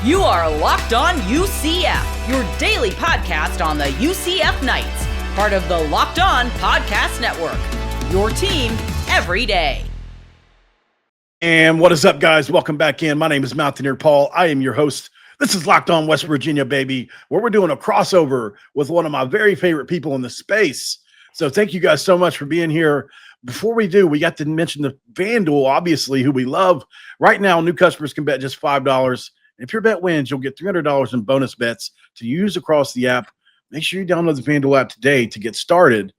You are Locked On UCF, your daily podcast on the UCF Knights, part of the Locked On Podcast Network, your team every day. And what is up, guys? Welcome back in. My name is Mountaineer Paul. I am your host. This is Locked On West Virginia, baby, where we're doing a crossover with one of my very favorite people in the space. So thank you guys so much for being here. Before we do, we got to mention the FanDuel, obviously, who we love. Right now, new customers can bet just $5. If your bet wins, you'll get $300 in bonus bets to use across the app. Make sure you download the FanDuel app today to get started.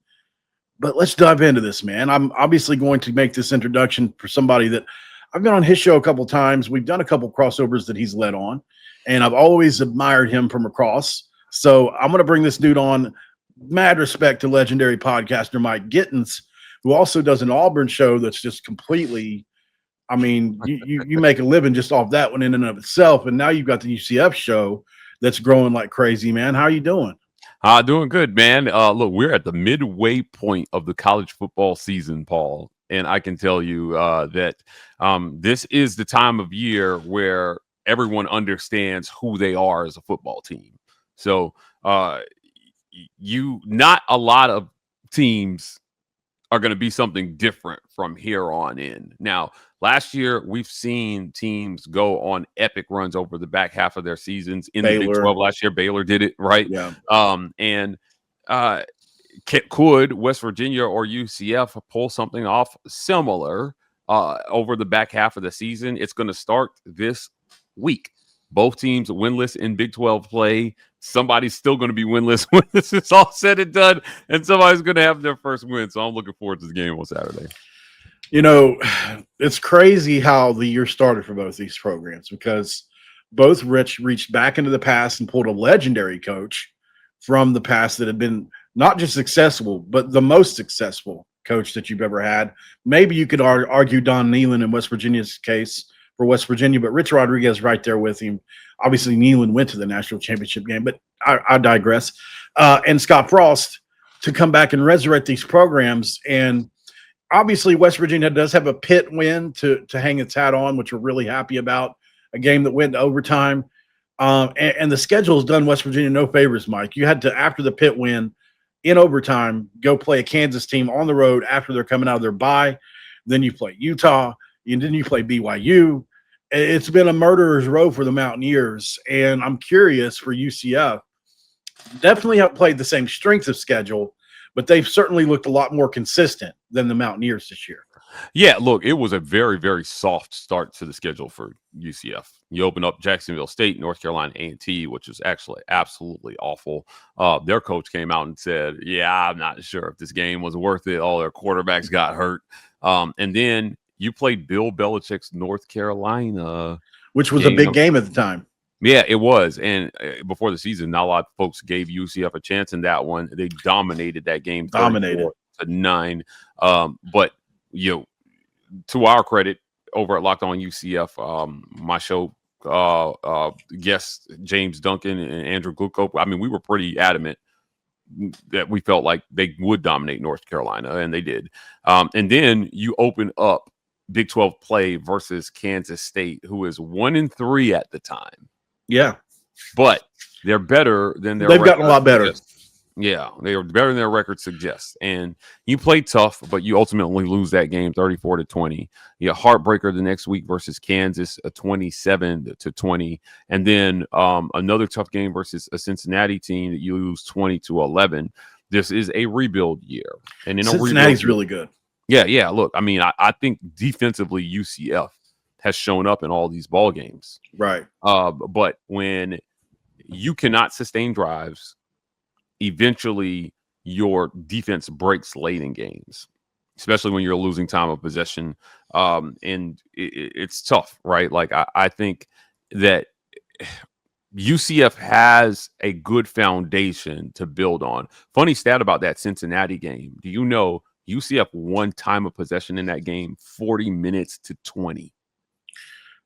But let's dive into this, man. I'm obviously going to make this introduction for somebody that I've been on his show a couple times. We've done a couple crossovers that he's led on, and I've always admired him from across. So I'm going to bring this dude on. Mad respect to legendary podcaster Mike Gittens, who also does an Auburn show that's just completely – I mean, you make a living just off that one in and of itself, and now you've got the UCF show that's growing like crazy, man. How are you doing? Doing good, man. Look, we're at the midway point of the college football season, Paul, and I can tell you that this is the time of year where everyone understands who they are as a football team. So not a lot of teams are going to be something different from here on in. Now, last year, we've seen teams go on epic runs over the back half of their seasons. In the Big 12 last year, Baylor did it, right? Yeah. Could West Virginia or UCF pull something off similar over the back half of the season? It's going to start this week. Both teams winless in Big 12 play. Somebody's still going to be winless when this is all said and done, and somebody's going to have their first win. So I'm looking forward to the game on Saturday. You know, it's crazy how the year started for both these programs because both reached back into the past and pulled a legendary coach from the past that had been not just successful, but the most successful coach that you've ever had. Maybe you could argue Don Nehlen in West Virginia's case for West Virginia, but Rich Rodriguez right there with him. Obviously, Nehlen went to the national championship game, but I digress. And Scott Frost to come back and resurrect these programs. And obviously, West Virginia does have a Pitt win to hang its hat on, which we're really happy about, a game that went to overtime. And the schedule has done West Virginia no favors, Mike. You had to, after the Pitt win in overtime, go play a Kansas team on the road after they're coming out of their bye. Then you play Utah, and then you play BYU. It's been a murderer's row for the Mountaineers, and I'm curious for UCF. Definitely have played the same strength of schedule, but they've certainly looked a lot more consistent than the Mountaineers this year. Yeah, look, it was a very, very soft start to the schedule for UCF. You open up Jacksonville State, North Carolina A&T, which is actually absolutely awful. Their coach came out and said, yeah, I'm not sure if this game was worth it. All their quarterbacks got hurt. And then you played Bill Belichick's North Carolina. Which was a big game at the time. Yeah, it was. And before the season, not a lot of folks gave UCF a chance in that one. They dominated that game. Dominated. 34-9. But, you know, to our credit, over at Locked On UCF, my show guests James Duncan and Andrew Gluchov, I mean, we were pretty adamant that we felt like they would dominate North Carolina, and they did. And then you open up Big 12 play versus Kansas State, who is 1-3 at the time. Yeah, but they're better than their. They've gotten a lot better. Yeah, they are better than their record suggests. And you play tough, but you ultimately lose that game 34-20. You heartbreaker the next week versus Kansas, a 27-20, and then another tough game versus a Cincinnati team that you lose 20-11. This is a rebuild year, and in Cincinnati's really good. Yeah. Look, I mean, I think defensively UCF has shown up in all these ball games. Right. But when you cannot sustain drives, eventually your defense breaks late in games, especially when you're losing time of possession. And it's tough, right? Like, I think that UCF has a good foundation to build on. Funny stat about that Cincinnati game. Do you know UCF won time of possession in that game 40 minutes to 20?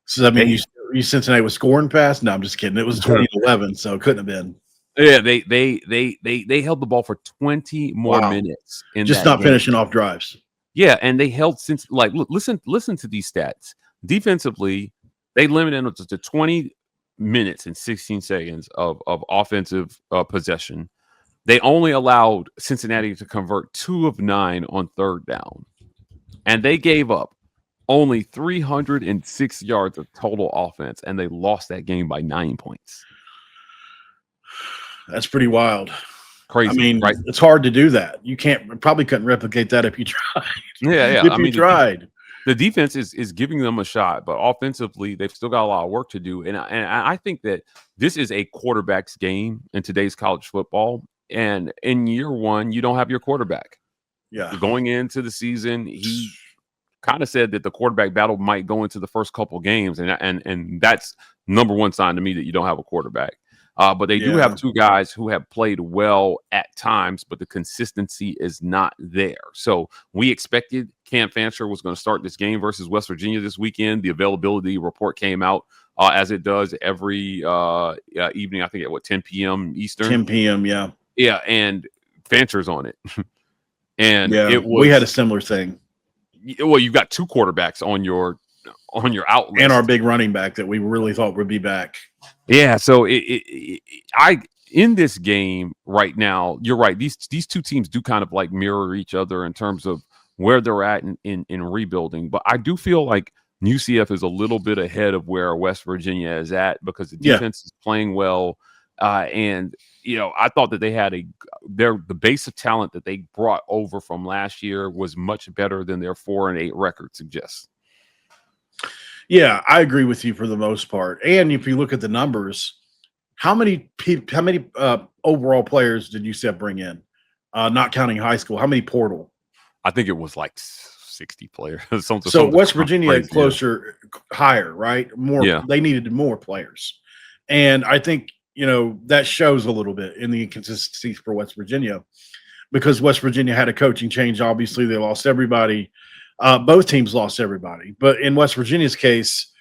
So I mean, you Cincinnati was scoring fast? No, I'm just kidding. It was 20-11, so it couldn't have been. Yeah, they held the ball for 20 more minutes. Just not finishing off drives. Yeah, and they held since listen to these stats. Defensively, they limited them to 20 minutes and 16 seconds of offensive possession, they only allowed Cincinnati to convert 2 of 9 on third down. And they gave up only 306 yards of total offense, and they lost that game by 9 points. That's pretty wild. Crazy. I mean, right? It's hard to do that. You probably couldn't replicate that if you tried. Yeah. If you tried. The defense is giving them a shot, but offensively, they've still got a lot of work to do. And I think that this is a quarterback's game in today's college football. And in year one, you don't have your quarterback. Yeah. Going into the season, he kind of said that the quarterback battle might go into the first couple games. And that's number one sign to me that you don't have a quarterback. But they do have 2 guys who have played well at times, but the consistency is not there. So we expected Cam Fancher was going to start this game versus West Virginia this weekend. The availability report came out as it does every evening, I think at 10 p.m. Eastern. 10 p.m., yeah. Yeah, and Fancher's on it. And we had a similar thing. Well, you've got 2 quarterbacks on your out list. And our big running back that we really thought would be back. Yeah, so in this game right now, you're right. These 2 teams do kind of like mirror each other in terms of where they're at in rebuilding. But I do feel like UCF is a little bit ahead of where West Virginia is at because the defense is playing well. And I thought that they had the base of talent that they brought over from last year was much better than their 4-8 record suggests. Yeah, I agree with you for the most part. And if you look at the numbers, how many overall players did UCF bring in? Not counting high school. How many portal? I think it was like 60 players. So West Virginia closer, higher, right? More. Yeah. They needed more players. And I think, that shows a little bit in the inconsistencies for West Virginia because West Virginia had a coaching change. Obviously, they lost everybody. Both teams lost everybody. But in West Virginia's case,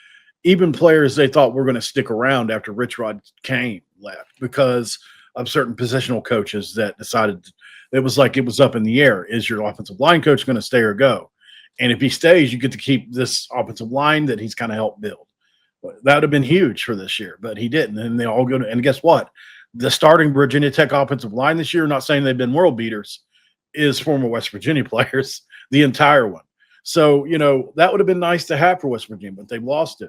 even players they thought were going to stick around after Rich Rod Kane left because of certain positional coaches that decided it was up in the air. Is your offensive line coach going to stay or go? And if he stays, you get to keep this offensive line that he's kind of helped build. That would have been huge for this year, but he didn't. And they all go to – and guess what? The starting Virginia Tech offensive line this year, not saying they've been world beaters, is former West Virginia players, the entire one. So, that would have been nice to have for West Virginia, but they've lost it.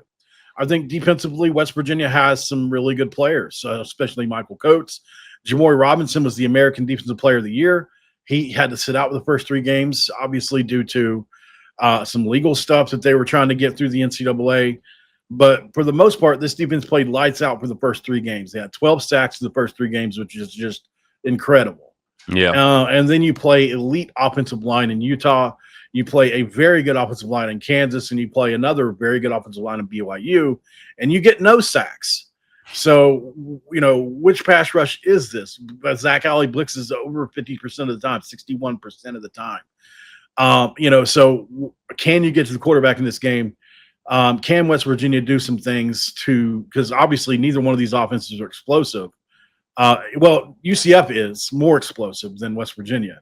I think defensively, West Virginia has some really good players, especially Michael Coates. Jamoy Robinson was the American Defensive Player of the Year. He had to sit out with the first 3 games, obviously due to some legal stuff that they were trying to get through the NCAA. But for the most part, this defense played lights out for the first 3 games. They had 12 sacks in the first 3 games, which is just incredible. Yeah. And then you play elite offensive line in Utah. You play a very good offensive line in Kansas, and you play another very good offensive line in BYU, and you get no sacks. So, which pass rush is this? Zach Alley blitzes over 50% of the time, 61% of the time. So can you get to the quarterback in this game? Can West Virginia do some things because obviously neither one of these offenses are explosive. UCF is more explosive than West Virginia,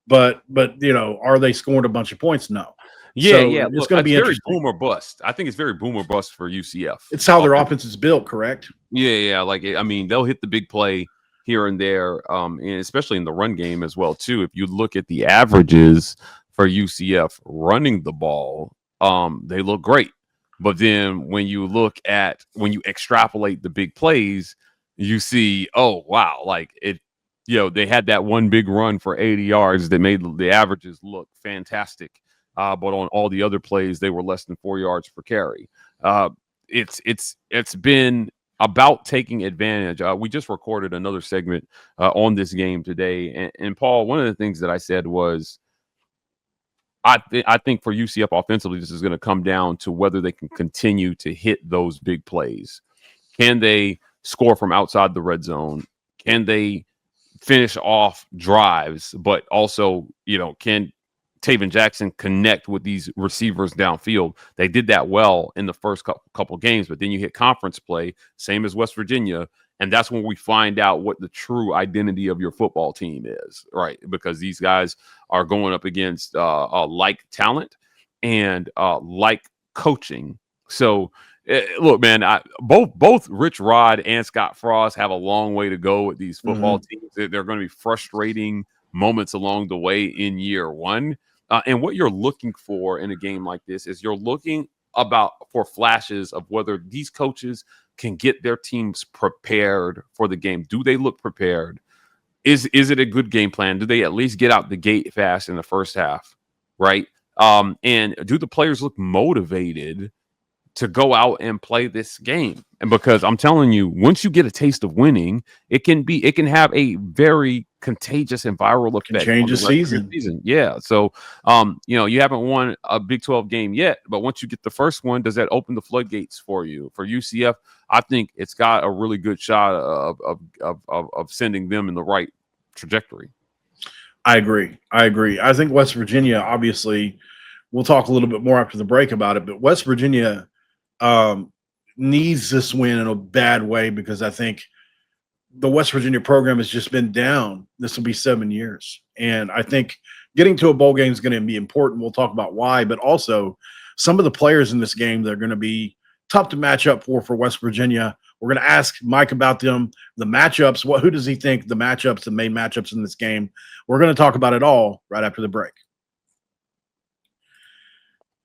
but are they scoring a bunch of points? No. Yeah. It's going to be very boom or bust. I think it's very boom or bust for UCF. It's how their offense is built, correct? Yeah. They'll hit the big play here and there, and especially in the run game as well too. If you look at the averages for UCF running the ball, they look great. But then when you extrapolate the big plays, you see, oh wow, they had that one big run for 80 yards that made the averages look fantastic. But on all the other plays, they were less than 4 yards per carry. It's been about taking advantage. We just recorded another segment on this game today, and Paul, one of the things that I said was, I think for UCF offensively, this is going to come down to whether they can continue to hit those big plays. Can they score from outside the red zone? Can they finish off drives? But also, can Tayven Jackson connect with these receivers downfield? They did that well in the first couple games, but then you hit conference play, same as West Virginia, and that's when we find out what the true identity of your football team is, right? Because these guys are going up against like talent and like coaching. So look, man, both Rich Rod and Scott Frost have a long way to go with these football teams. They're going to be frustrating moments along the way in year one. And what you're looking for in a game like this is you're looking for flashes of whether these coaches can get their teams prepared for the game. Do they look prepared? Is it a good game plan? Do they at least get out the gate fast in the first half, right? And do the players look motivated to go out and play this game? And because I'm telling you, once you get a taste of winning, it can have a very contagious and viral effect. Change the season. Yeah. So, you haven't won a Big 12 game yet, but once you get the first one, does that open the floodgates for you? For UCF, I think it's got a really good shot of sending them in the right trajectory. I agree. I think West Virginia, obviously, we'll talk a little bit more after the break about it, but West Virginia needs this win in a bad way because I think the West Virginia program has just been down. This will be 7 years. And I think getting to a bowl game is going to be important. We'll talk about why, but also some of the players in this game that are going to be tough to match up for West Virginia. We're going to ask Mike about them, the matchups. Who does he think the main matchups in this game? We're going to talk about it all right after the break.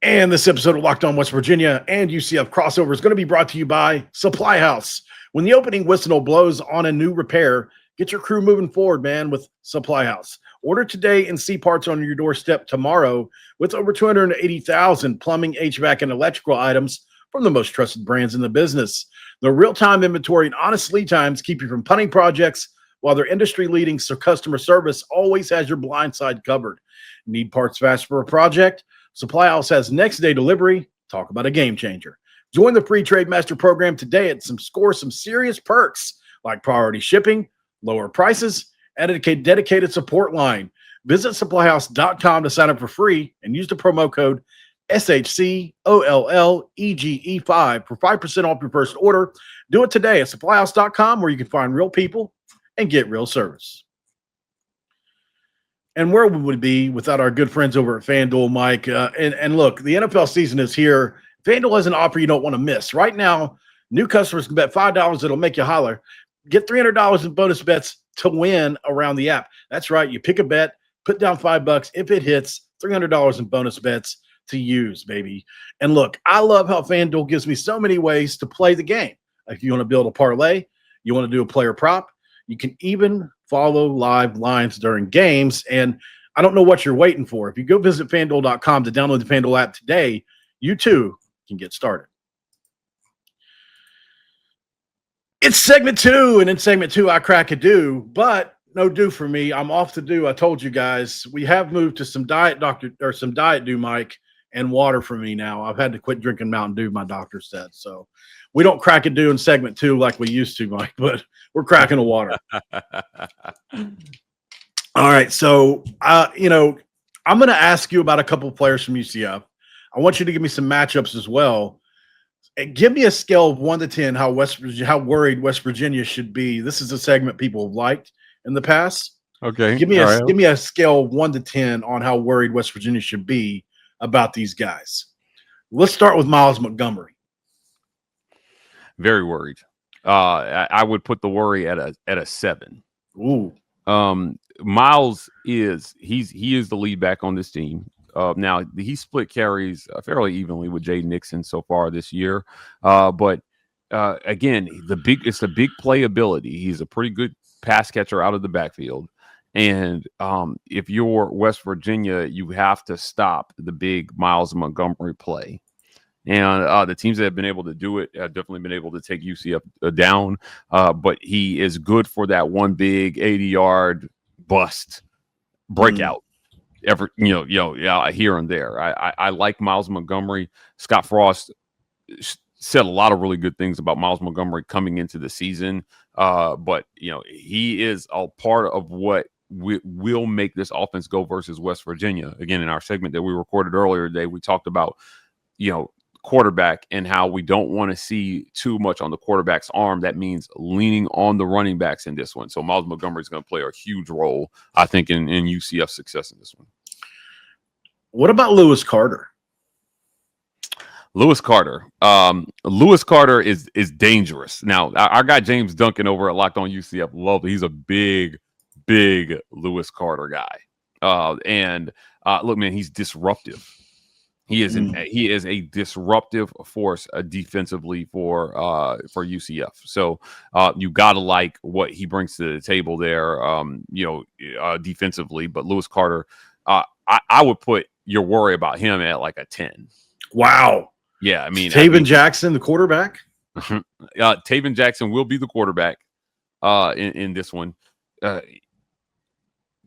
And this episode of Locked On West Virginia and UCF Crossover is going to be brought to you by Supply House. When the opening whistle blows on a new repair, get your crew moving forward, man, with Supply House. Order today and see parts on your doorstep tomorrow with over 280,000 plumbing, HVAC, and electrical items from the most trusted brands in the business. The real-time inventory and honest lead times keep you from punting projects, while their industry-leading customer service always has your blind side covered. Need parts fast for a project? Supply House has next-day delivery. Talk about a game changer. Join the free Trade Master program today and score some serious perks like priority shipping, lower prices, and a dedicated support line. Visit supplyhouse.com to sign up for free and use the promo code SHCOLLEGE5 for 5% off your first order. Do it today at supplyhouse.com, where you can find real people and get real service. And where would we be without our good friends over at FanDuel, Mike? And look, the NFL season is here. FanDuel has an offer you don't want to miss. Right now, new customers can bet $5 that'll make you holler. Get $300 in bonus bets to win around the app. That's right. You pick a bet, put down $5. If it hits, $300 in bonus bets to use, baby. And look, I love how FanDuel gives me so many ways to play the game. If you want to build a parlay, you want to do a player prop, you can even follow live lines during games. And I don't know what you're waiting for. If you go visit FanDuel.com to download the FanDuel app today, you too can get started. It's segment 2, and in segment 2, I crack a do, but no do for me. I'm off to do. I told you guys we have moved to some diet dew, Mike, and water for me now. I've had to quit drinking Mountain Dew, my doctor said. So we don't crack a do in segment 2 like we used to, Mike, but we're cracking a water. All right. So, I'm going to ask you about a couple of players from UCF. I want you to give me some matchups as well. And give me a scale of 1 to 10 how worried West Virginia should be. This is a segment people have liked in the past. Okay. Give me a scale of 1 to 10 on how worried West Virginia should be about these guys. Let's start with Myles Montgomery. Very worried. I would put the worry at a 7. Ooh. Myles is the lead back on this team. Now he split carries fairly evenly with Jay Nixon so far this year. But again, it's the big playability. He's a pretty good pass catcher out of the backfield. And if you're West Virginia, you have to stop the big Myles Montgomery play. And the teams that have been able to do it have definitely been able to take UCF down. But he is good for that one big 80-yard bust breakout. Here and there. I like Myles Montgomery. Scott Frost said a lot of really good things about Myles Montgomery coming into the season. But he is a part of what will make this offense go versus West Virginia. Again, in our segment that we recorded earlier today, we talked about, quarterback and how we don't want to see too much on the quarterback's arm. That means leaning on the running backs in this one. So Myles Montgomery is going to play a huge role, I think, in UCF success in this one. What about Lewis Carter? Lewis Carter. Lewis Carter is dangerous. Now, our guy James Duncan over at Locked On UCF, love it. He's a big Lewis Carter guy. And look, man, he's disruptive. He is a disruptive force defensively for UCF. So you gotta like what he brings to the table there. Defensively, but Lewis Carter, I would put your worry about him at like a 10. Wow. Yeah, I mean, Tayven Jackson, the quarterback. Tayven Jackson will be the quarterback in this one.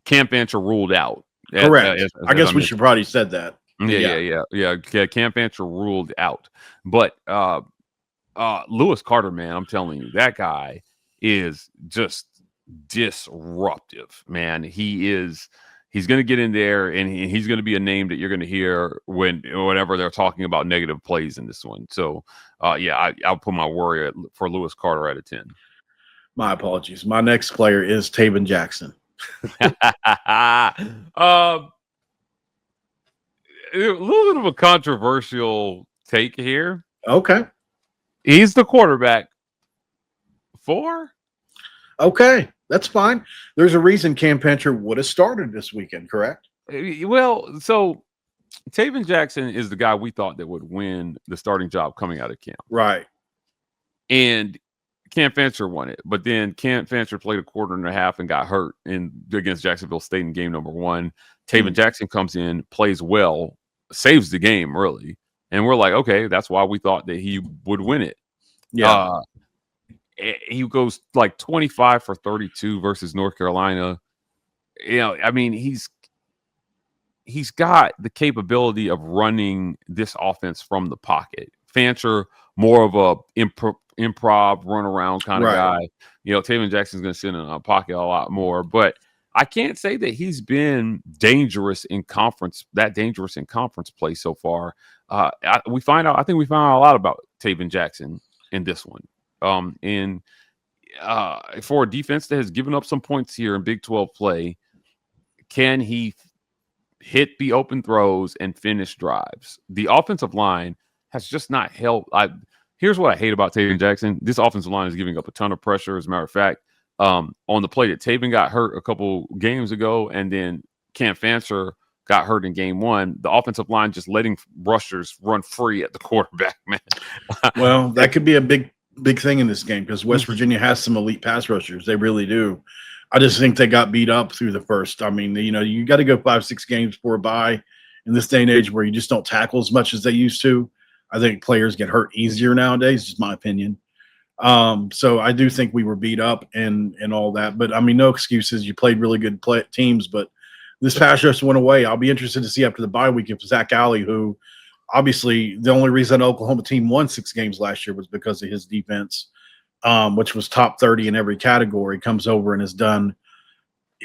Cam Fancher ruled out. Correct. I guess we should probably said that. Yeah. Cam Fancher ruled out. But Lewis Carter, man, I'm telling you, that guy is just disruptive, man. He's going to get in there, and he's going to be a name that you're going to hear whenever they're talking about negative plays in this one. So, I'll put my worry for Lewis Carter at a 10. My apologies. My next player is Tayven Jackson. A little bit of a controversial take here. Okay. He's the quarterback for? Okay. That's fine. There's a reason Cam Fancher would have started this weekend, correct? Well, so Tayven Jackson is the guy we thought that would win the starting job coming out of camp. Right. And Cam Fancher won it. But then Cam Fancher played a quarter and a half and got hurt against Jacksonville State in game number 1. Tayven Jackson comes in, plays well, saves the game, really. And we're like, okay, that's why we thought that he would win it. Yeah. He goes like 25 for 32 versus North Carolina. I mean, he's got the capability of running this offense from the pocket. Fancher, more of a improv run around kind of guy. Tayven Jackson's going to sit in a pocket a lot more, but I can't say that he's been dangerous in conference play so far. I think we found out a lot about Tayven Jackson in this one. For a defense that has given up some points here in Big 12 play, can he hit the open throws and finish drives? The offensive line has just not helped. Here's what I hate about Tayven Jackson. This offensive line is giving up a ton of pressure. As a matter of fact, on the play that Tayven got hurt a couple games ago, and then Cam Fancher got hurt in game 1, the offensive line just letting rushers run free at the quarterback, man. Well, that could be a big thing in this game because West Virginia has some elite pass rushers. They really do. I just think they got beat up through the first. I mean, you got to go 5-6 games before a bye in this day and age where you just don't tackle as much as they used to. I think players get hurt easier nowadays, just my opinion. So I do think we were beat up and all that. But, I mean, no excuses. You played really good teams, but this pass rush went away. I'll be interested to see after the bye week if Zach Alley, who obviously the only reason the Oklahoma team won 6 games last year was because of his defense, which was top 30 in every category, comes over and has done,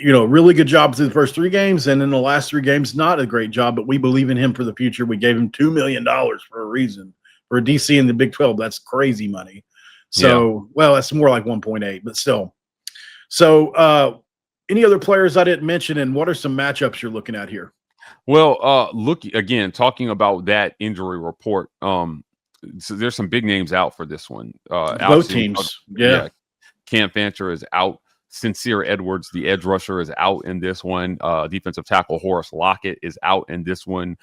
really good job through the first 3 games. And in the last 3 games, not a great job, but we believe in him for the future. We gave him $2 million for a reason. For a DC in the Big 12, that's crazy money. So, well, that's more like 1.8, but still. So, any other players I didn't mention, and what are some matchups you're looking at here? Well, look again, talking about that injury report. So there's some big names out for this one. Both teams, yeah. Cam Fancher is out. Sincere Edwards, the edge rusher, is out in this one. Defensive tackle Horace Lockett is out in this one.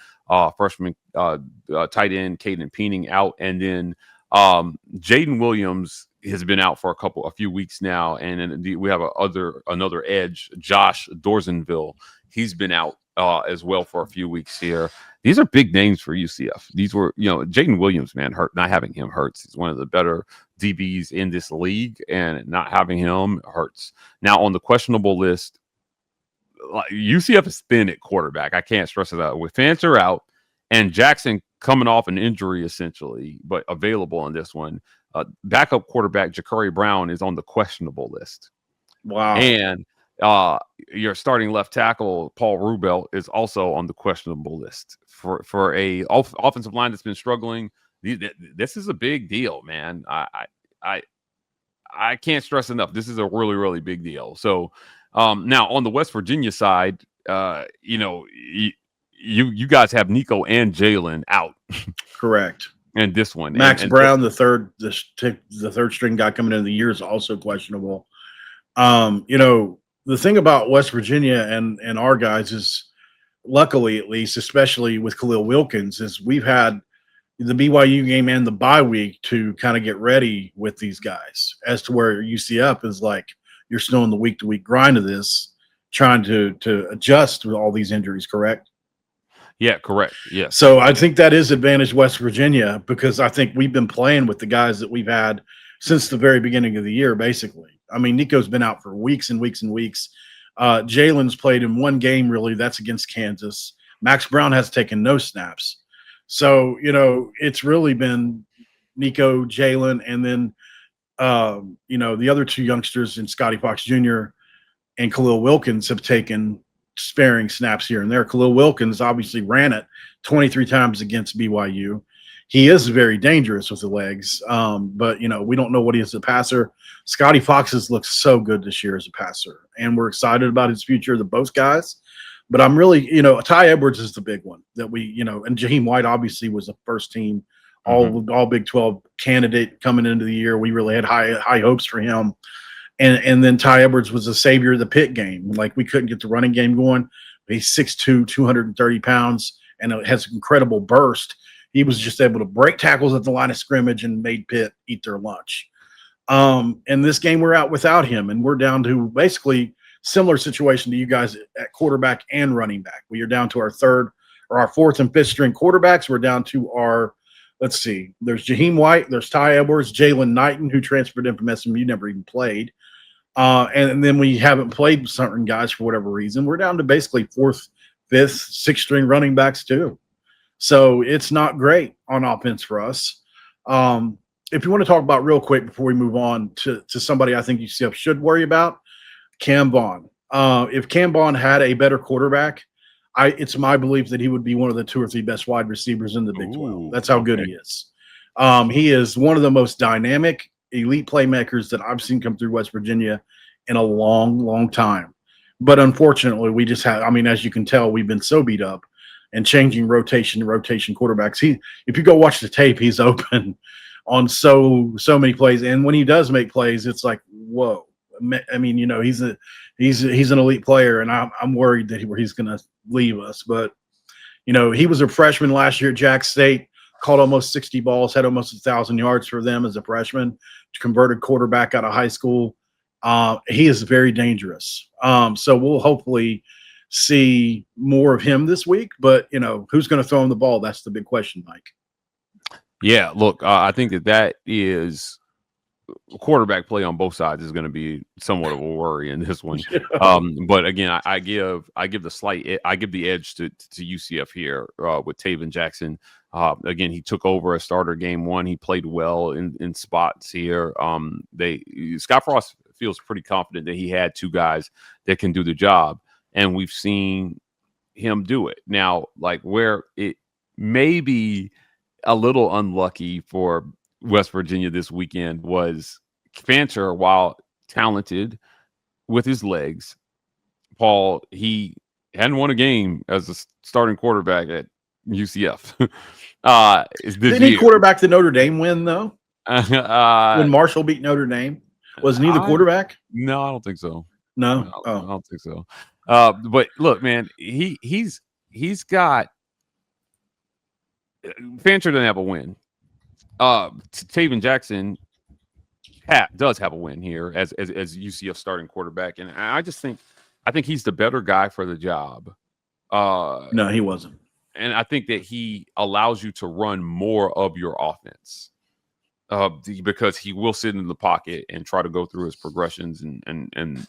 Freshman tight end Caden Peening out, and then Jaden Williams has been out for a few weeks now, and then we have another edge, Josh Dorsenville. He's been out as well for a few weeks here. These are big names for UCF. These were, Jaden Williams, man, hurt. Not having him hurts. He's one of the better DBs in this league, and not having him hurts. Now, on the questionable list, UCF is thin at quarterback. I can't stress it out. With Fancher out and Jackson coming off an injury, essentially, but available in this one, backup quarterback Jacurri Brown is on the questionable list. Wow. And your starting left tackle Paul Rubel is also on the questionable list for a offensive line that's been struggling. This is a big deal, man. I can't stress enough. This is a really, really big deal. So now on the West Virginia side, you guys have Nico and Jalen out. Correct. And this one, Max and Brown, the third string guy coming into the year, is also questionable. The thing about West Virginia and our guys is, luckily at least, especially with Khalil Wilkins, is we've had the BYU game and the bye week to kind of get ready with these guys, as to where UCF is like, you're still in the week-to-week grind of this, trying to adjust to all these injuries, correct? Yeah, correct. Yeah. So I think that is advantage West Virginia, because I think we've been playing with the guys that we've had since the very beginning of the year, basically. I mean, Nico's been out for weeks and weeks and weeks. Jalen's played in one game, really. That's against Kansas. Max Brown has taken no snaps. So, it's really been Nico, Jalen, and then, the other two youngsters in Scotty Fox Jr. and Khalil Wilkins have taken sparing snaps here and there. Khalil Wilkins obviously ran it 23 times against BYU. He is very dangerous with the legs, but we don't know what he is as a passer. Scotty Fox has looked so good this year as a passer, and we're excited about his future, the both guys. But I'm really, Ty Edwards is the big one that we, and Jaheim White obviously was a first team all Big 12 candidate coming into the year. We really had high hopes for him. And then Ty Edwards was the savior of the pit game. Like, we couldn't get the running game going. He's 6'2", 230 pounds, and it has incredible burst. He was just able to break tackles at the line of scrimmage and made Pitt eat their lunch. And this game, we're out without him, and we're down to basically similar situation to you guys at quarterback and running back. We are down to our fourth and fifth string quarterbacks. We're down to our, let's see, there's Jaheim White, there's Ty Edwards, Jalen Knighton, who transferred in from SMU, never even played. And then we haven't played certain guys for whatever reason. We're down to basically fourth, fifth, sixth string running backs too. So it's not great on offense for us. If you want to talk about real quick before we move on to somebody I think UCF should worry about, Cam Vaughn. If Cam Vaughn had a better quarterback, it's my belief that he would be one of the 2 or 3 best wide receivers in the Big 12. That's how good he is. He is one of the most dynamic, elite playmakers that I've seen come through West Virginia in a long, long time. But unfortunately, we just have, as you can tell, we've been so beat up and changing rotation quarterbacks. If you go watch the tape, he's open on so many plays. And when he does make plays, it's like, whoa. He's an elite player, and I'm worried that he's going to leave us. But, he was a freshman last year at Jack State, caught almost 60 balls, had almost 1,000 yards for them as a freshman, converted quarterback out of high school. He is very dangerous. So we'll hopefully see more of him this week. But, who's going to throw him the ball? That's the big question, Mike. Yeah, look, I think that is quarterback play on both sides is going to be somewhat of a worry in this one. But again, I give the edge to UCF here with Tayven Jackson. Again, he took over a starter game 1. He played well in spots here. Scott Frost feels pretty confident that he had 2 guys that can do the job, and we've seen him do it. Now, like, where it may be a little unlucky for West Virginia this weekend was Fancher, while talented with his legs, Paul, he hadn't won a game as a starting quarterback at UCF. Didn't he quarterback the Notre Dame win, though? When Marshall beat Notre Dame? Wasn't he the quarterback? No, I don't think so. No? I don't think so. But look, man, he's got Fancher doesn't have a win. Tayven Jackson does have a win here as UCF starting quarterback, and I think he's the better guy for the job. No, he wasn't. And I think that he allows you to run more of your offense because he will sit in the pocket and try to go through his progressions and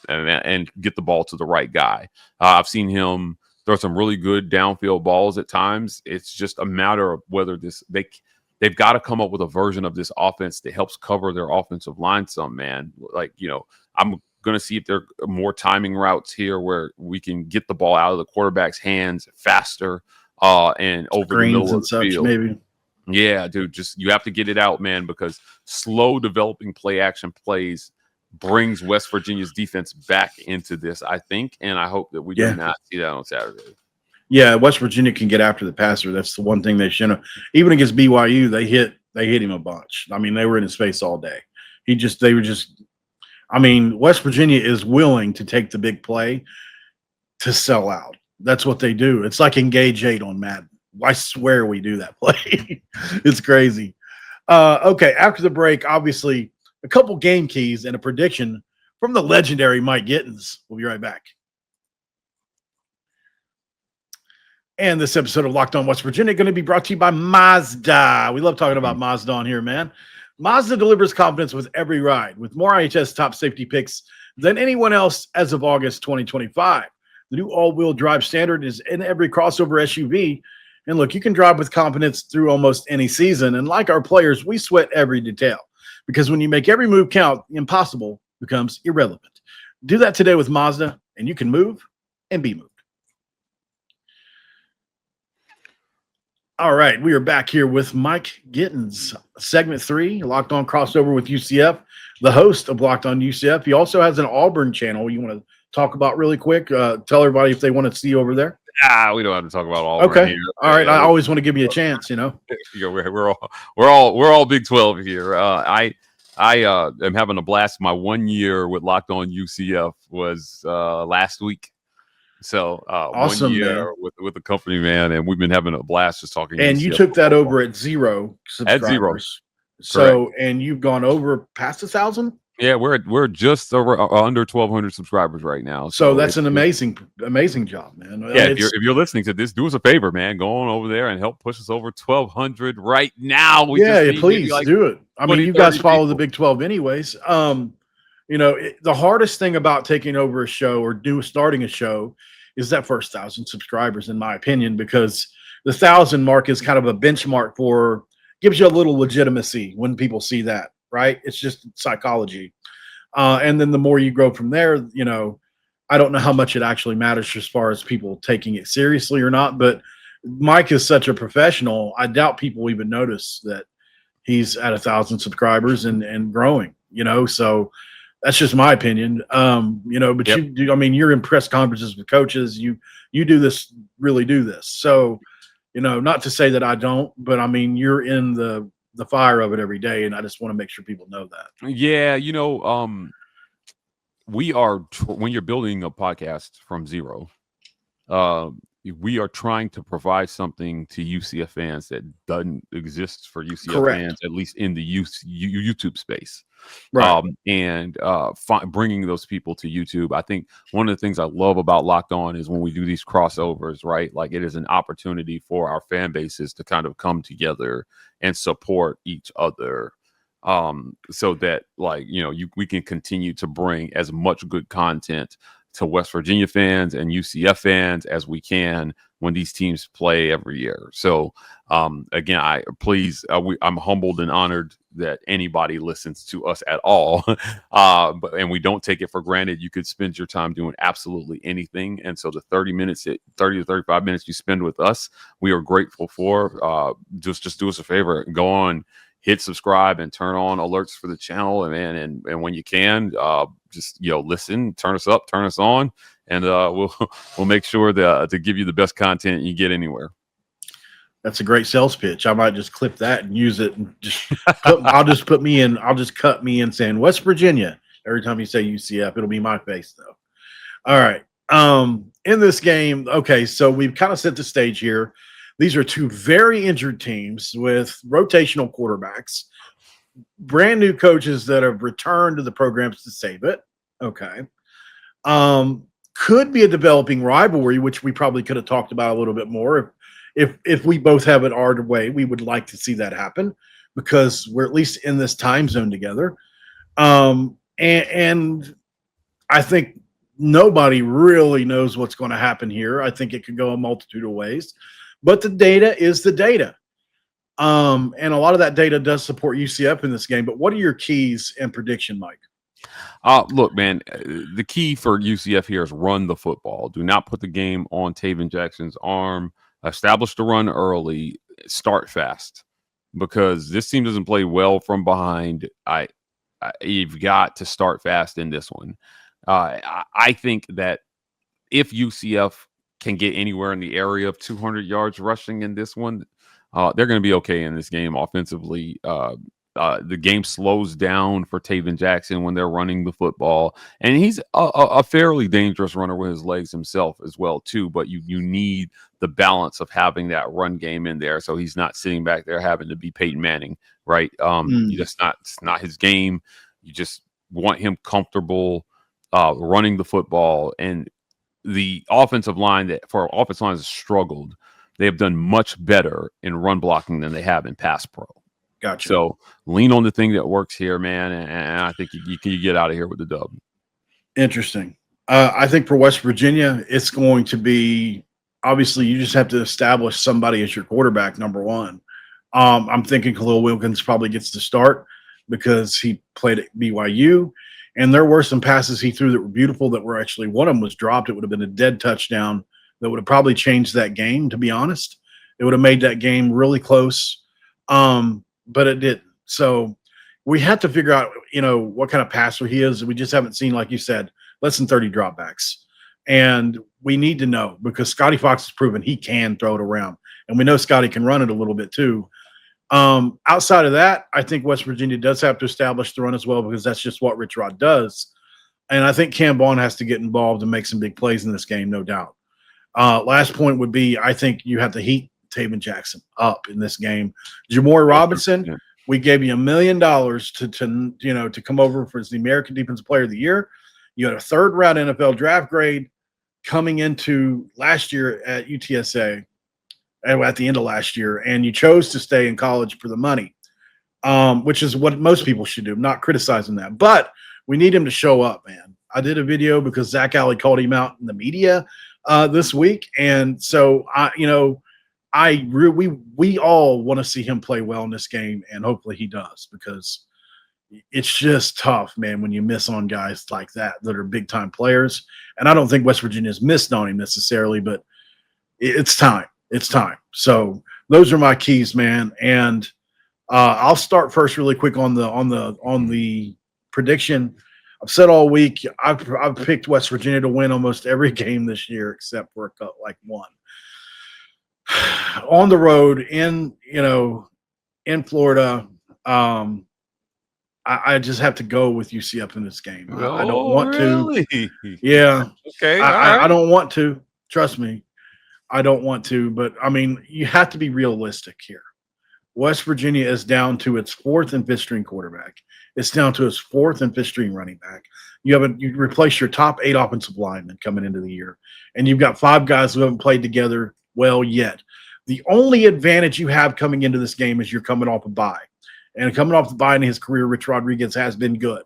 get the ball to the right guy. I've seen him throw some really good downfield balls at times. It's just a matter of whether they've got to come up with a version of this offense that helps cover their offensive line some, man. Like, I'm going to see if there are more timing routes here where we can get the ball out of the quarterback's hands faster and over the middle of the field. Maybe. Yeah, dude, you have to get it out, man, because slow developing play action plays brings West Virginia's defense back into this, I think, and I hope that we do not see that on Saturday. Yeah, West Virginia can get after the passer. That's the one thing they shouldn't have. Even against BYU, they hit They hit him a bunch. I mean, they were in his face all day. West Virginia is willing to take the big play to sell out. That's what they do. It's like Engage 8 on Madden. I swear we do that play. It's crazy. Okay, after the break, obviously, a couple game keys and a prediction from the legendary Mike Gittens. We'll be right back. And this episode of Locked On West Virginia going to be brought to you by Mazda. We love talking about Mazda on here, man. Mazda delivers confidence with every ride, with more IHS top safety picks than anyone else as of August 2025. The new all-wheel drive standard is in every crossover SUV. And look, you can drive with confidence through almost any season. And like our players, we sweat every detail. Because when you make every move count, the impossible becomes irrelevant. Do that today with Mazda, and you can move and be moved. All right, we are back here with Mike Gittens, segment 3, Locked On Crossover with UCF, the host of Locked On UCF. He also has an Auburn channel you want to talk about really quick. Tell everybody if they want to see you over there. We don't have to talk about Auburn. Okay, here. All right. I always want to give you a chance, you know. We're all Big 12 here. I am having a blast. My 1 year with Locked On UCF was last week. So awesome, 1 year with the company, man, and we've been having a blast just talking. And UCF you took that over at 0 subscribers. At 0. So, correct. And you've gone over past 1,000. Yeah, we're just over under 1,200 subscribers right now. So that's an amazing job, man. Yeah, if you're listening to this, do us a favor, man. Go on over there and help push us over 1,200 right now. Please do it. I mean, you guys follow the Big 12 anyways. You know, the hardest thing about taking over a show or starting a show is that first 1,000 subscribers, in my opinion, because the 1,000 mark is kind of a benchmark gives you a little legitimacy when people see that, right? It's just psychology. And then the more you grow from there, you know, I don't know how much it actually matters as far as people taking it seriously or not, but Mike is such a professional. I doubt people even notice that he's at 1,000 subscribers and growing, you know, so that's just my opinion. You know, but you do, I mean, you're in press conferences with coaches. You really do this. So, you know, not to say that I don't, but I mean, you're in the fire of it every day. And I just want to make sure people know that. Yeah. You know, we are, when you're building a podcast from 0, we are trying to provide something to UCF fans that doesn't exist for UCF fans, at least in the YouTube space. Right. Bringing those people to YouTube. I think one of the things I love about Locked On is when we do these crossovers, right? Like it is an opportunity for our fan bases to kind of come together and support each other. So that, like, you know, we can continue to bring as much good content to West Virginia fans and UCF fans as we can when these teams play every year. So again, I'm humbled and honored that anybody listens to us at all. And we don't take it for granted. You could spend your time doing absolutely anything. And so the 30 to 35 minutes you spend with us, we are grateful for. Just do us a favor, go on, hit subscribe and turn on alerts for the channel. And when you can, just, you know, listen, turn us up, turn us on, and we'll make sure to give you the best content you get anywhere. That's a great sales pitch. I might just clip that and use it and I'll just cut me in saying West Virginia every time you say UCF. It'll be my face though. All right. In this game, okay, so we've kind of set the stage here. These are two very injured teams with rotational quarterbacks, brand new coaches that have returned to the programs to save it. Okay. Could be a developing rivalry, which we probably could have talked about a little bit more. If we both have it our way, we would like to see that happen because we're at least in this time zone together. And I think nobody really knows what's going to happen here. I think it could go a multitude of ways. But the data is the data. And a lot of that data does support UCF in this game. But what are your keys and prediction, Mike? Look, man, the key for UCF here is run the football. Do not put the game on Tayven Jackson's arm. Establish the run early. Start fast. Because this team doesn't play well from behind. You've got to start fast in this one. I think that if UCF can get anywhere in the area of 200 yards rushing in this one, they're going to be okay in this game offensively. The game slows down for Tayven Jackson when they're running the football, and he's a fairly dangerous runner with his legs himself as well too. But you need the balance of having that run game in there, so he's not sitting back there having to be Peyton Manning, right? It's not his game. You just want him comfortable running the football, and the offensive line has struggled. They have done much better in run blocking than they have in pass pro. Gotcha. So lean on the thing that works here, man, and I think you get out of here with the dub. Interesting. I think for West Virginia, it's going to be obviously you just have to establish somebody as your quarterback, number one. I'm thinking Khalil Wilkins probably gets the start because he played at BYU, and there were some passes he threw that were beautiful that were actually one of them was dropped. It would have been a dead touchdown that would have probably changed that game, to be honest. It would have made that game really close, but it didn't. So we had to figure out, what kind of passer he is. We just haven't seen, like you said, less than 30 dropbacks. And we need to know because Scotty Fox has proven he can throw it around. And we know Scotty can run it a little bit too. Outside of that, I think West Virginia does have to establish the run as well because that's just what Rich Rod does. And I think Cam Vaughn has to get involved and make some big plays in this game, no doubt. Last point would be I think you have to heat Tayven Jackson up in this game. Jamoy Robinson, we gave you $1 million to come over for the American Defensive Player of the Year. You had a third-round NFL draft grade coming into last year at UTSA, at the end of last year, and you chose to stay in college for the money, which is what most people should do. I'm not criticizing that, but we need him to show up, man. I did a video because Zach Alley called him out in the media this week, and so we all want to see him play well in this game, and hopefully he does because it's just tough, man, when you miss on guys like that are big-time players. And I don't think West Virginia's missed on him necessarily, but it's time. It's time. So those are my keys, man. And I'll start first really quick on the prediction. I've said all week I've picked West Virginia to win almost every game this year except for one. On the road in Florida, I just have to go with UCF in this game. I don't want to. Yeah. Okay. I don't want to. Trust me. I don't want to. But, I mean, you have to be realistic here. West Virginia is down to its fourth and fifth string quarterback. It's down to its fourth and fifth string running back. You replace your top 8 offensive linemen coming into the year. And you've got 5 guys who haven't played together well yet. The only advantage you have coming into this game is you're coming off a bye. And coming off the bye in his career, Rich Rodriguez has been good.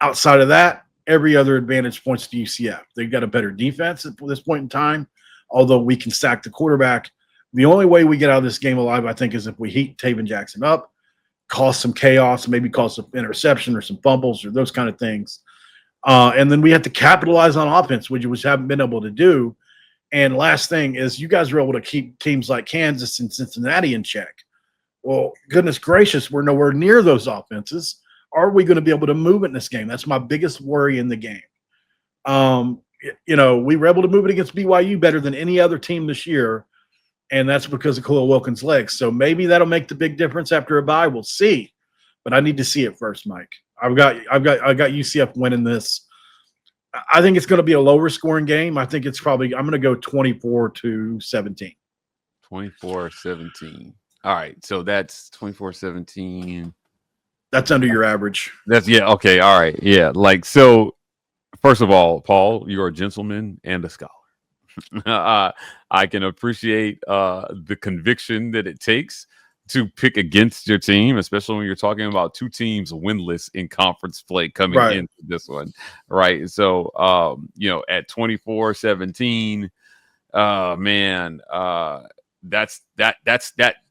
Outside of that, every other advantage points to UCF. They've got a better defense at this point in time, although we can stack the quarterback. The only way we get out of this game alive, I think, is if we heat Tayven Jackson up, cause some chaos, maybe cause some interception or some fumbles or those kind of things. And then we have to capitalize on offense, which we haven't been able to do. And last thing is you guys were able to keep teams like Kansas and Cincinnati in check. Well, goodness gracious, we're nowhere near those offenses. Are we going to be able to move it in this game? That's my biggest worry in the game. We were able to move it against BYU better than any other team this year, and that's because of Khalil Wilkins' legs. So maybe that'll make the big difference after a bye. We'll see, but I need to see it first, Mike. I've got UCF winning this. I think it's going to be a lower scoring game. I think I'm going to go 24-17. 24-17. All right, so that's 24-17. That's under your average. Okay, all right. Yeah, so first of all, Paul, you're a gentleman and a scholar. I can appreciate the conviction that it takes to pick against your team, especially when you're talking about 2 teams winless in conference play coming into this one, right? So, at 24-17,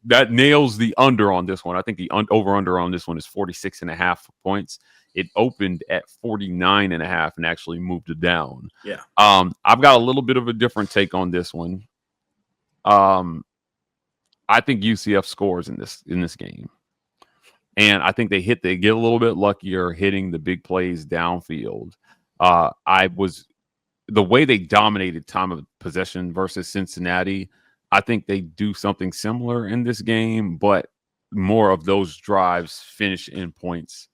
that nails the under on this one. I think the over-under on this one is 46.5 points. It opened at 49.5 and actually moved it down. Yeah. I've got a little bit of a different take on this one. I think UCF scores in this game. And I think they get a little bit luckier hitting the big plays downfield. The way they dominated time of possession versus Cincinnati, I think they do something similar in this game, but more of those drives finish in points.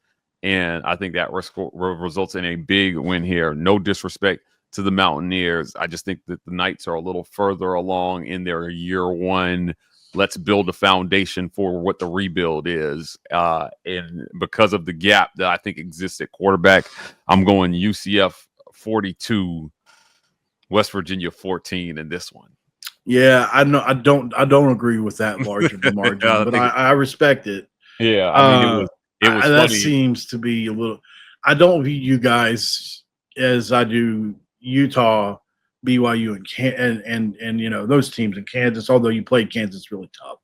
And I think that results in a big win here. No disrespect to the Mountaineers. I just think that the Knights are a little further along in their year one. Let's build a foundation for what the rebuild is. And because of the gap that I think exists at quarterback, I'm going UCF 42, West Virginia 14 in this one. Yeah, I know. I don't agree with that large of a margin, but I respect it. Yeah, I mean, it was that funny. seems to be a little. I don't view you guys as I do Utah, BYU, and you know those teams in Kansas. Although you played Kansas really tough.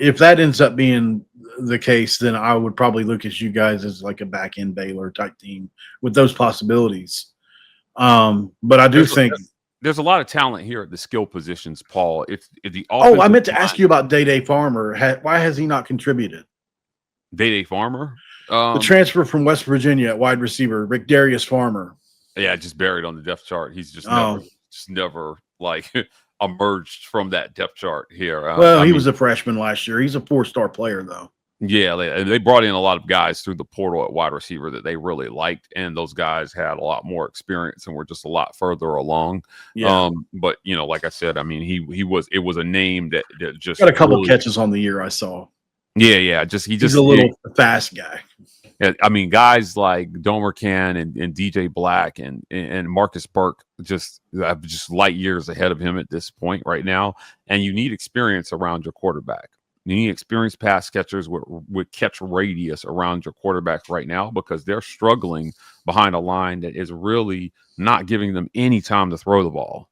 If that ends up being the case, then I would probably look at you guys as like a back end Baylor type team with those possibilities. But I do think there's a lot of talent here at the skill positions, Paul. If the I meant to ask you about Day Farmer. Why has he not contributed? Day Farmer, the transfer from West Virginia at wide receiver, Rick Darius Farmer. Yeah, just buried on the depth chart. He's just never like emerged from that depth chart here. Well, he was a freshman last year. He's a 4-star player, though. Yeah, they brought in a lot of guys through the portal at wide receiver that they really liked, and those guys had a lot more experience and were just a lot further along. Yeah. But you know, like I said, I mean, it was a name that just got a couple catches on the year I saw. Yeah, he's a little fast guy. I mean, guys like Domer Can and DJ Black and Marcus Burke just light years ahead of him at this point right now. And you need experience around your quarterback. You need experienced pass catchers with catch radius around your quarterback right now because they're struggling behind a line that is really not giving them any time to throw the ball.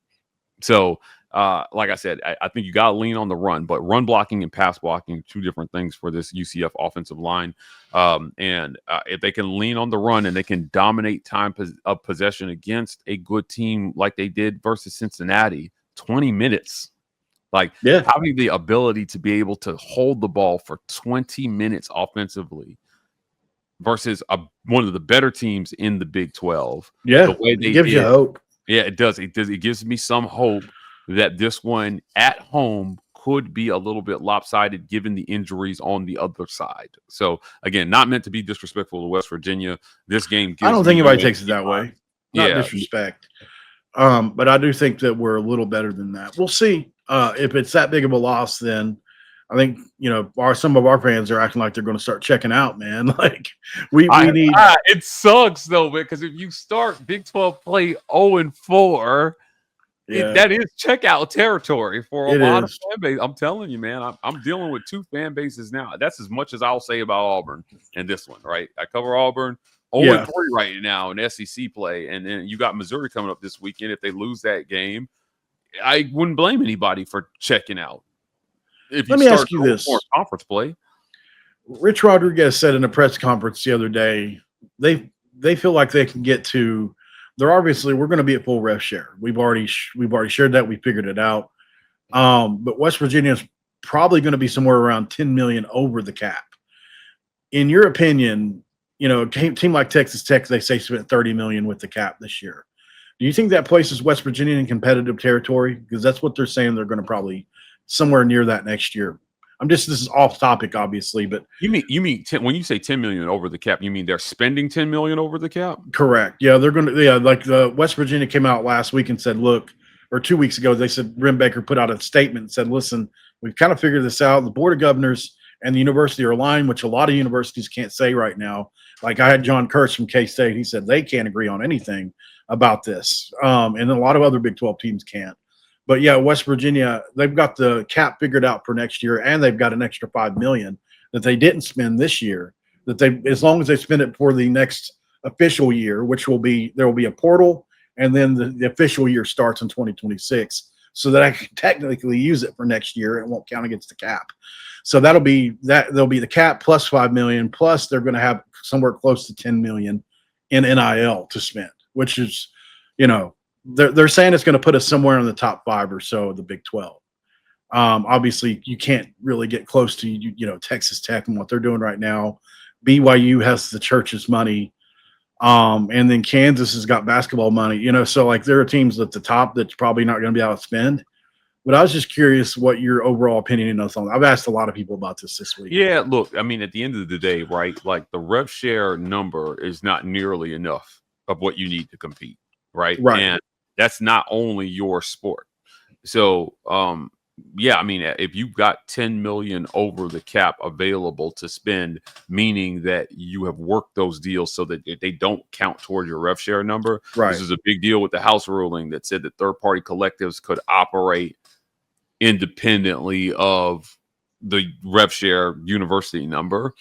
So, like I said, I think you got to lean on the run, but run blocking and pass blocking, 2 different things for this UCF offensive line. And if they can lean on the run and they can dominate time of possession against a good team like they did versus Cincinnati, 20 minutes. Like having the ability to be able to hold the ball for 20 minutes offensively versus one of the better teams in the Big 12. Yeah, the way it gives you hope. Yeah, it does. It gives me some hope that this one at home could be a little bit lopsided given the injuries on the other side. So, again, not meant to be disrespectful to West Virginia. This game gives I don't think anybody takes it that way. Not disrespect. But I do think that we're a little better than that. We'll see. If it's that big of a loss, then I think, you know, some of our fans are acting like they're going to start checking out, man. Like we need. It sucks, though, because if you start Big 12 play 0-4, that is checkout territory for a lot of fan base. I'm telling you, man, I'm dealing with 2 fan bases now. That's as much as I'll say about Auburn in this one, right? I cover Auburn 0-3 right now in SEC play, and then you got Missouri coming up this weekend. If they lose that game, I wouldn't blame anybody for checking out. Let me ask you this: conference play. Rich Rodriguez said in a press conference the other day, they feel like they can get to. We're going to be at full rev share. We've already shared that. We figured it out. But West Virginia is probably going to be somewhere around 10 million over the cap. In your opinion, you know, a team like Texas Tech, they say spent 30 million with the cap this year. Do you think that places West Virginia in competitive territory? Because that's what they're saying. They're going to probably somewhere near that next year. This is off topic, obviously, but you mean when you say 10 million over the cap, you mean they're spending 10 million over the cap? Correct. Yeah, they're going to. Yeah, like the West Virginia came out last week and said, look, or 2 weeks ago, they said Rimbaker put out a statement and said, listen, we've kind of figured this out. The Board of Governors and the university are aligned, which a lot of universities can't say right now. Like I had John Kurtz from K-State. He said they can't agree on anything about this, and a lot of other Big 12 teams can't. But yeah, West Virginia, they've got the cap figured out for next year, and they've got an extra $5 million that they didn't spend this year. As long as they spend it for the next official year, which there will be a portal, and then the official year starts in 2026, so that I can technically use it for next year and it won't count against the cap. So there'll be the cap plus $5 million, plus they're going to have somewhere close to 10 million in NIL to spend, which is, you know. They're saying it's going to put us somewhere in the top 5 or so of the Big 12. Obviously, you can't really get close to you know Texas Tech and what they're doing right now. BYU has the church's money, and then Kansas has got basketball money. You know, so like there are teams at the top that's probably not going to be able to spend. But I was just curious what your overall opinion is on. I've asked a lot of people about this week. Yeah, look, I mean, at the end of the day, right? Like the rev share number is not nearly enough of what you need to compete, right? Right. And that's not only your sport. So, yeah, I mean, if you've got 10 million over the cap available to spend, meaning that you have worked those deals so that they don't count toward your rev share number. Right. This is a big deal with the House ruling that said that third-party collectives could operate independently of the rev share university number.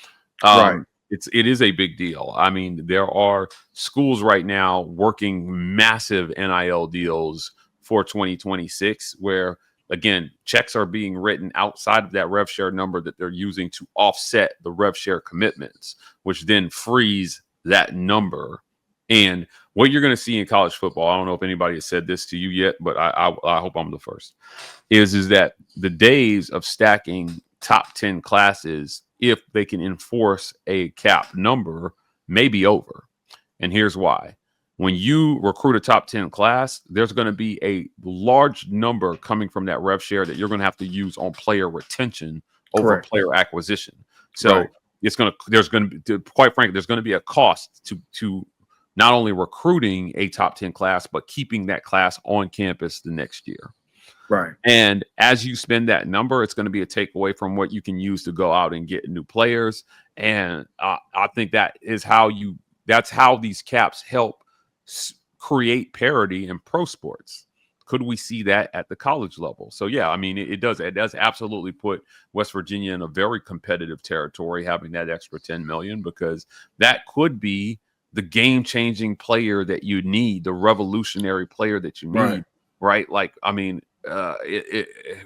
Right. It is a big deal. I mean, there are schools right now working massive NIL deals for 2026 where, again, checks are being written outside of that rev share number that they're using to offset the rev share commitments, which then frees that number. And what you're going to see in college football, I don't know if anybody has said this to you yet, but I hope I'm the first, is that the days of stacking top 10 classes, if they can enforce a cap number, may be over. And here's why. When you recruit a top 10 class, there's going to be a large number coming from that rev share that you're going to have to use on player retention over Correct. player acquisition. So Right. there's going to be, quite frankly, there's going to be a cost to not only recruiting a top 10 class, but keeping that class on campus the next year. Right. And as you spend that number, it's going to be a takeaway from what you can use to go out and get new players. And I think that's how these caps help create parity in pro sports. Could we see that at the college level? So, yeah, I mean, it does absolutely put West Virginia in a very competitive territory, having that extra 10 million, because that could be the game-changing player that you need, the revolutionary player that you need, right? Like, I mean,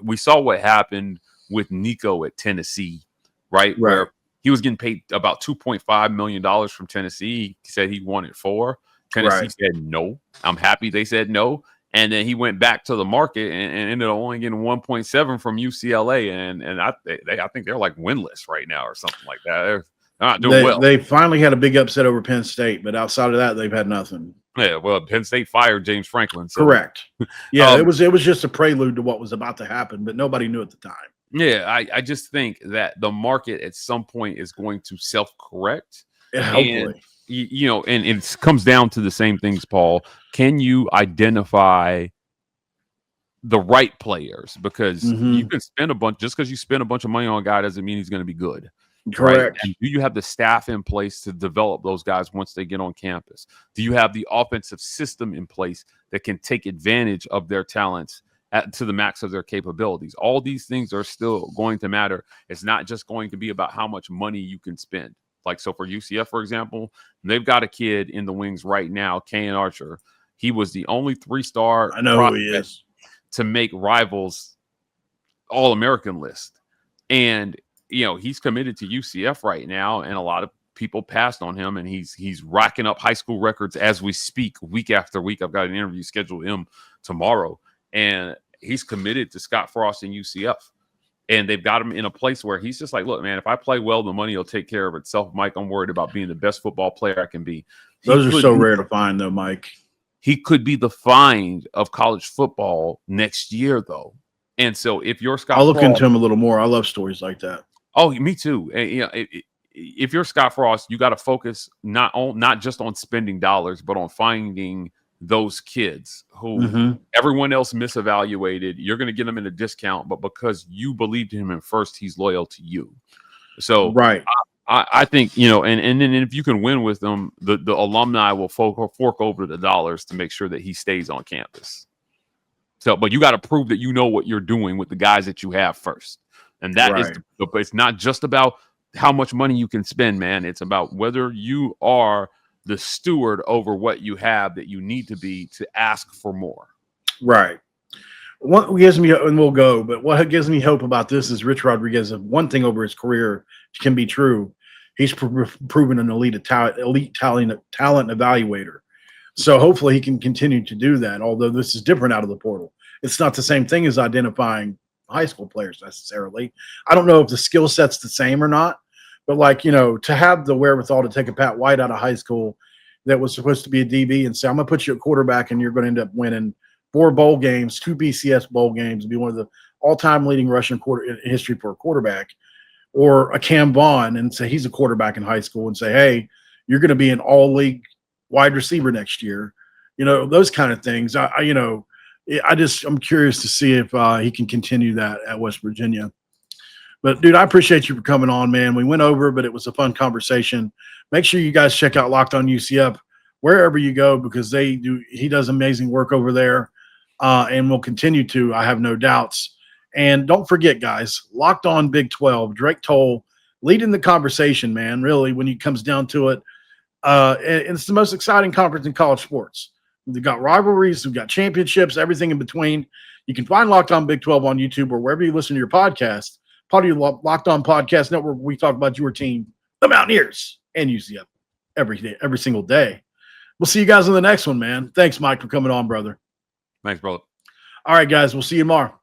we saw what happened with Nico at Tennessee, right? Where he was getting paid about $2.5 million from Tennessee. He said he wanted $4 million. Tennessee said no. I'm happy they said no. And then he went back to the market and ended up only getting 1.7 from UCLA. And I think they're like winless right now or something like that. They're not doing well. They finally had a big upset over Penn State, but outside of that, they've had nothing. Yeah, well, Penn State fired James Franklin. So. Correct. Yeah, it was just a prelude to what was about to happen, but nobody knew at the time. Yeah, I just think that the market at some point is going to self-correct. Hopefully. And it comes down to the same things, Paul. Can you identify the right players? Because you can spend just because you spend a bunch of money on a guy doesn't mean he's going to be good. Correct. Right? And do you have the staff in place to develop those guys once they get on campus? Do you have the offensive system in place that can take advantage of their talents to the max of their capabilities? All these things are still going to matter. It's not just going to be about how much money you can spend. Like, so for UCF, for example, they've got a kid in the wings right now, Kayan Archer. He was the only 3-star I know who he is to make Rivals All-American list. And, he's committed to UCF right now, and a lot of people passed on him, and he's racking up high school records as we speak, week after week. I've got an interview scheduled with him tomorrow, and he's committed to Scott Frost and UCF. And they've got him in a place where he's just like, look, man, if I play well, the money will take care of itself. Mike, I'm worried about being the best football player I can be. Those are so rare to find, though, Mike. He could be the find of college football next year, though. And so if you're Scott I'll look Frost, into him a little more. I love stories like that. Oh, me too. And, if you're Scott Frost, you got to focus not just on spending dollars, but on finding those kids who everyone else misevaluated. You're going to get them in a discount, but because you believed in him at first, he's loyal to you. So I think, and then if you can win with them, the alumni will fork over the dollars to make sure that he stays on campus. So, but you got to prove that you know what you're doing with the guys that you have first. And that is, it's not just about how much money you can spend, man. It's about whether you are the steward over what you have that you need to be to ask for more. Right. What gives me, and we'll go, but what gives me hope about this is Rich Rodriguez. One thing over his career can be true. He's proven an elite talent evaluator. So hopefully he can continue to do that, although this is different out of the portal. It's not the same thing as identifying high school players necessarily. I don't know if the skill set's the same or not, but to have the wherewithal to take a Pat White out of high school that was supposed to be a DB and say, I'm going to put you at quarterback and you're going to end up winning 4 bowl games, 2 BCS bowl games, be one of the all-time leading rushing in history for a quarterback, or a Cam Vaughn and say he's a quarterback in high school and say, hey, you're going to be an all-league wide receiver next year. Those kind of things. I'm curious to see if he can continue that at West Virginia. But, dude, I appreciate you for coming on, man. We went over, but it was a fun conversation. Make sure you guys check out Locked On UCF wherever you go, because he does amazing work over there, and will continue to, I have no doubts. And don't forget, guys, Locked On Big 12, Drake Toll leading the conversation, man, really, when it comes down to it. And it's the most exciting conference in college sports. We've got rivalries, we've got championships, everything in between. You can find Locked On Big 12 on YouTube or wherever you listen to your podcast. Part of your Locked On Podcast Network, we talk about your team, the Mountaineers, and UCF every single day. We'll see you guys on the next one, man. Thanks, Mike, for coming on, brother. Thanks, brother. All right, guys, we'll see you tomorrow.